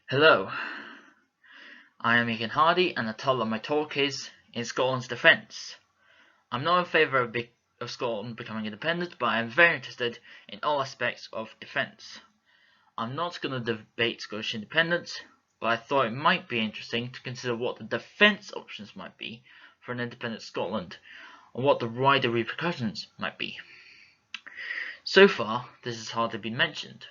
Hello, I am Eachan Hardie, and the title of my talk is In Scotland's Defence. I'm not in favour of Scotland becoming independent, but I am very interested in all aspects of defence. I'm not going to debate Scottish independence, but I thought it might be interesting to consider what the defence options might be for an independent Scotland, and what the wider repercussions might be. So far, this has hardly been mentioned.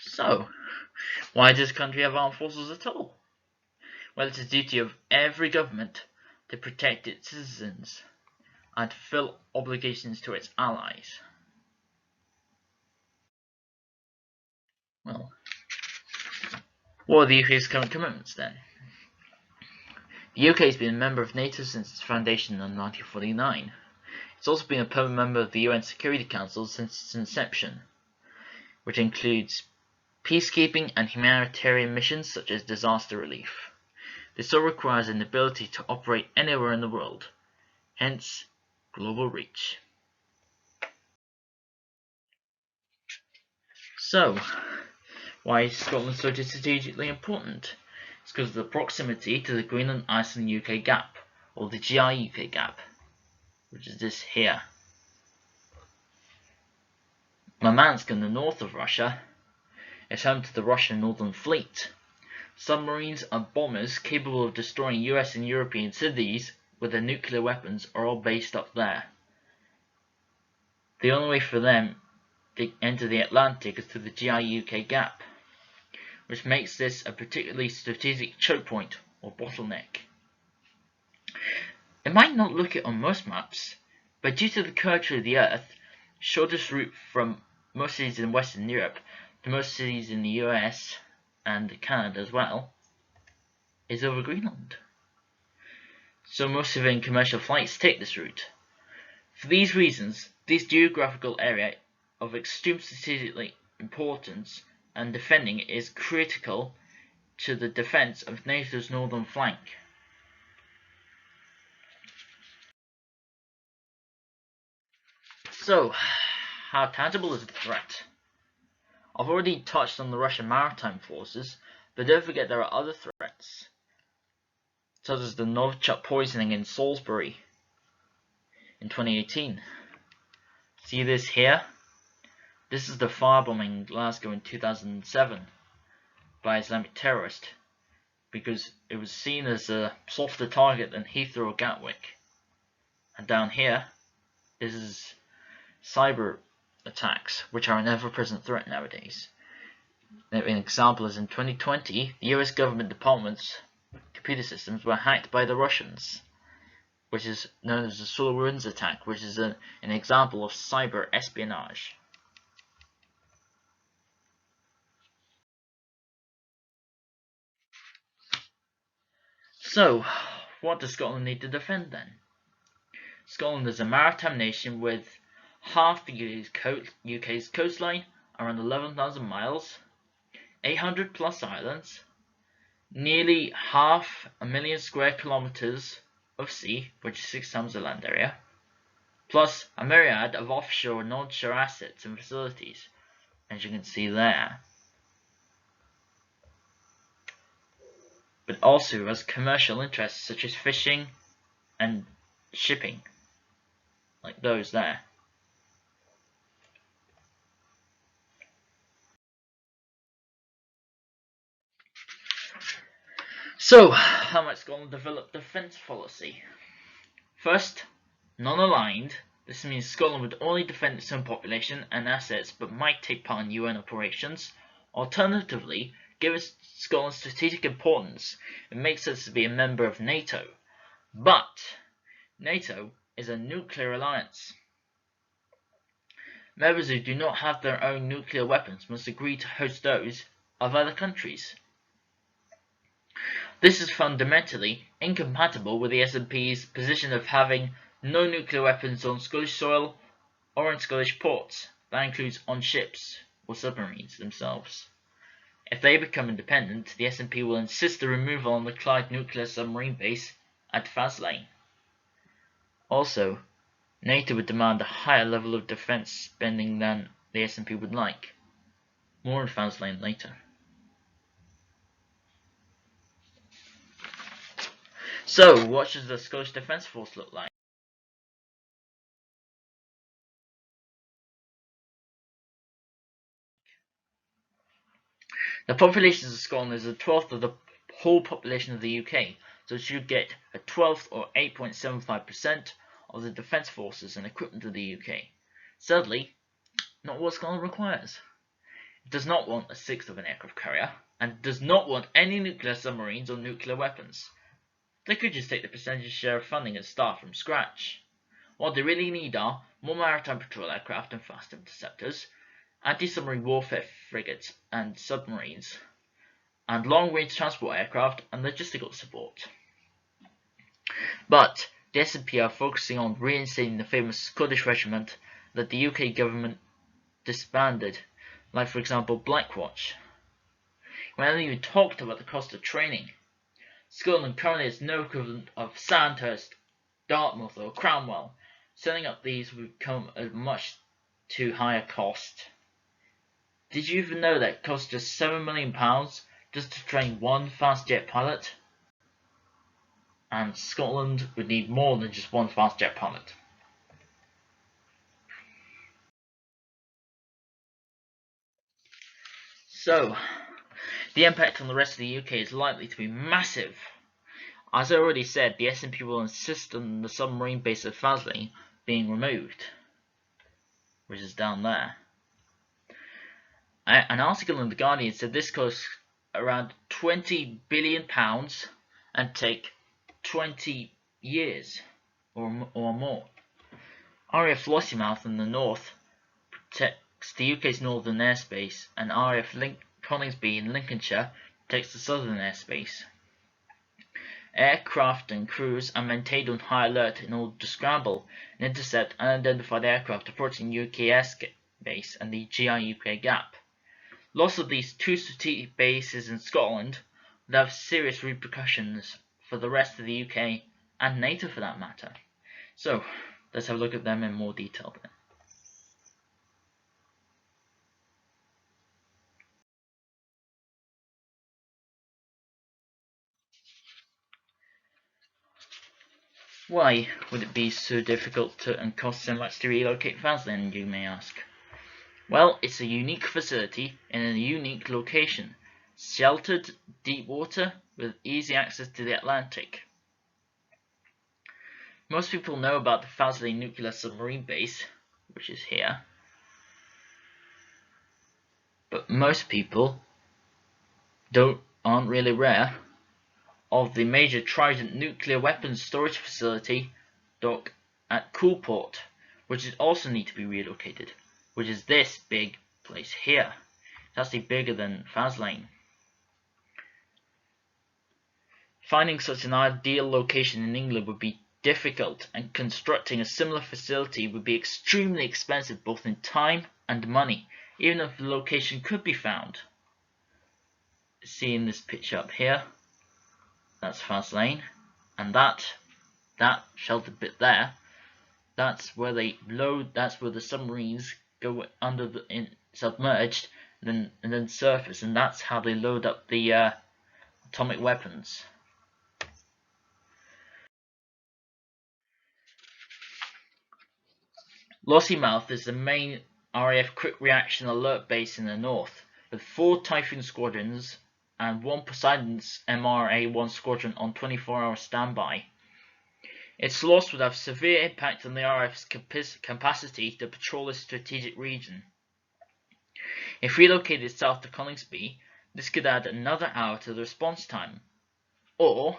So, why does the country have armed forces at all? Well, it's the duty of every government to protect its citizens and fulfill obligations to its allies. Well, what are the UK's current commitments then? The UK has been a member of NATO since its foundation in 1949. It's also been a permanent member of the UN Security Council since its inception, which includes peacekeeping and humanitarian missions such as disaster relief. This all requires an ability to operate anywhere in the world, hence global reach. So, why is Scotland so strategically important? It's because of the proximity to the Greenland-Iceland-UK gap, or the GI-UK gap, which is this here. Murmansk in the north of Russia is home to the Russian Northern Fleet. Submarines and bombers capable of destroying US and European cities with their nuclear weapons are all based up there. The only way for them to enter the Atlantic is through the GI-UK gap, which makes this a particularly strategic choke point or bottleneck. It might not look it on most maps, but due to the curvature of the Earth, shortest route from most cities in Western Europe to most cities in the US and Canada as well is over Greenland. So most civilian commercial flights take this route. For these reasons, this geographical area of extreme strategic importance and defending it is critical to the defence of NATO's northern flank. So, how tangible is the threat? I've already touched on the Russian maritime forces, but don't forget there are other threats, such as the Novichok poisoning in Salisbury in 2018. See this here? This is the firebombing in Glasgow in 2007 by Islamic terrorist, because it was seen as a softer target than Heathrow or Gatwick. And down here, this is cyber attacks, which are an ever-present threat nowadays. An example is in 2020, the US government department's computer systems were hacked by the Russians, which is known as the SolarWinds attack, which is an example of cyber espionage. So, what does Scotland need to defend then? Scotland is a maritime nation with half the UK's coastline, around 11,000 miles, 800 plus islands, nearly 500,000 square kilometres of sea, which is 6 times the land area, plus a myriad of offshore and onshore assets and facilities, as you can see there. But also has commercial interests such as fishing and shipping, like those there. So, how might Scotland develop defence policy? First, non-aligned. This means Scotland would only defend its own population and assets, but might take part in UN operations. Alternatively, given Scotland's strategic importance, it makes sense to be a member of NATO. But NATO is a nuclear alliance. Members who do not have their own nuclear weapons must agree to host those of other countries. This is fundamentally incompatible with the SNP's position of having no nuclear weapons on Scottish soil or in Scottish ports. That includes on ships or submarines themselves. If they become independent, the SNP will insist the removal on the Clyde nuclear submarine base at Faslane. Also, NATO would demand a higher level of defence spending than the SNP would like. More on Faslane later. So, what does the Scottish Defence Force look like? The population of Scotland is a 12th of the whole population of the UK, so it should get a 12th or 8.75% of the defence forces and equipment of the UK. Sadly, not what Scotland requires. It does not want a sixth of an aircraft carrier, and it does not want any nuclear submarines or nuclear weapons. They could just take the percentage share of funding and start from scratch. What they really need are more maritime patrol aircraft and fast interceptors, anti-submarine warfare frigates and submarines, and long-range transport aircraft and logistical support. But the SNP are focusing on reinstating the famous Scottish regiment that the UK government disbanded, like for example Blackwatch. We haven't even talked about the cost of training. Scotland currently has no equivalent of Sandhurst, Dartmouth or Cranwell. Setting up these would come at a much too high a cost. Did you even know that it costs just £7 million just to train one fast jet pilot? And Scotland would need more than just one fast jet pilot. So, the impact on the rest of the UK is likely to be massive. As I already said, the SNP will insist on the submarine base of Faslane being removed, which is down there. An article in The Guardian said this costs around £20 billion and take 20 years or more. RAF Lossiemouth in the north protects the UK's northern airspace, and RAF Coningsby in Lincolnshire protects the southern airspace. Aircraft and crews are maintained on high alert in order to scramble and intercept unidentified aircraft approaching UK airspace and the GI-UK gap. Loss of these two strategic bases in Scotland would have serious repercussions for the rest of the UK and NATO for that matter. So, let's have a look at them in more detail then. Why would it be so difficult and cost so much to relocate Faslane, you may ask? Well, it's a unique facility in a unique location, sheltered deep water with easy access to the Atlantic. Most people know about the Faslane nuclear submarine base, which is here, but most people aren't really aware of the major Trident nuclear weapons storage facility dock at Coolport, which is also need to be relocated, which is this big place here. It's actually bigger than Faslane. Finding such an ideal location in England would be difficult, and constructing a similar facility would be extremely expensive both in time and money, even if the location could be found. See in this picture up here, that's Faslane, and that sheltered bit there, that's where they load, that's where the submarines go under submerged and then surface, and that's how they load up the atomic weapons. Lossiemouth is the main RAF Quick Reaction Alert base in the north, with 4 Typhoon squadrons and 1 Poseidon's MRA-1 squadron on 24-hour standby. Its loss would have severe impact on the RAF's capacity to patrol this strategic region. If relocated south to Coningsby, this could add another hour to the response time, or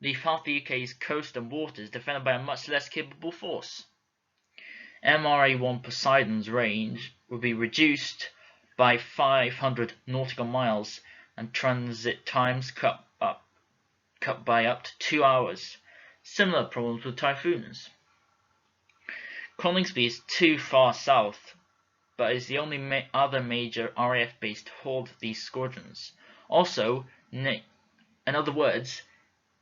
leave half the UK's coast and waters defended by a much less capable force. MRA-1 Poseidon's range would be reduced by 500 nautical miles and transit times cut by up to 2 hours. Similar problems with Typhoons. Coningsby is too far south, but is the only other major RAF base to hold these squadrons. Also, in other words,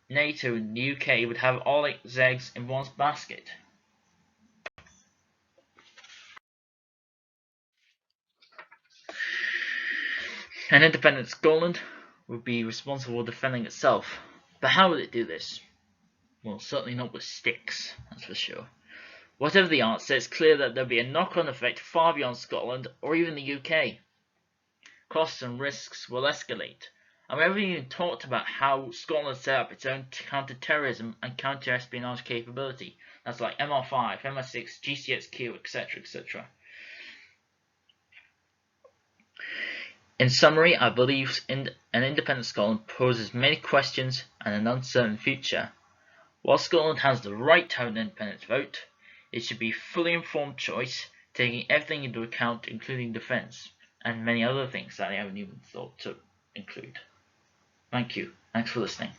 NATO and the UK would have all its eggs in one basket. An independent Scotland would be responsible for defending itself. But how would it do this? Well, certainly not with sticks, that's for sure. Whatever the answer, it's clear that there'll be a knock-on effect far beyond Scotland or even the UK. Costs and risks will escalate. And we haven't even talked about how Scotland set up its own counter-terrorism and counter-espionage capability. That's like MR5, MI6, GCSE, etc., etc. In summary, I believe an independent Scotland poses many questions and an uncertain future. While Scotland has the right to have an independent vote, it should be a fully informed choice, taking everything into account, including defence, and many other things that I haven't even thought to include. Thank you. Thanks for listening.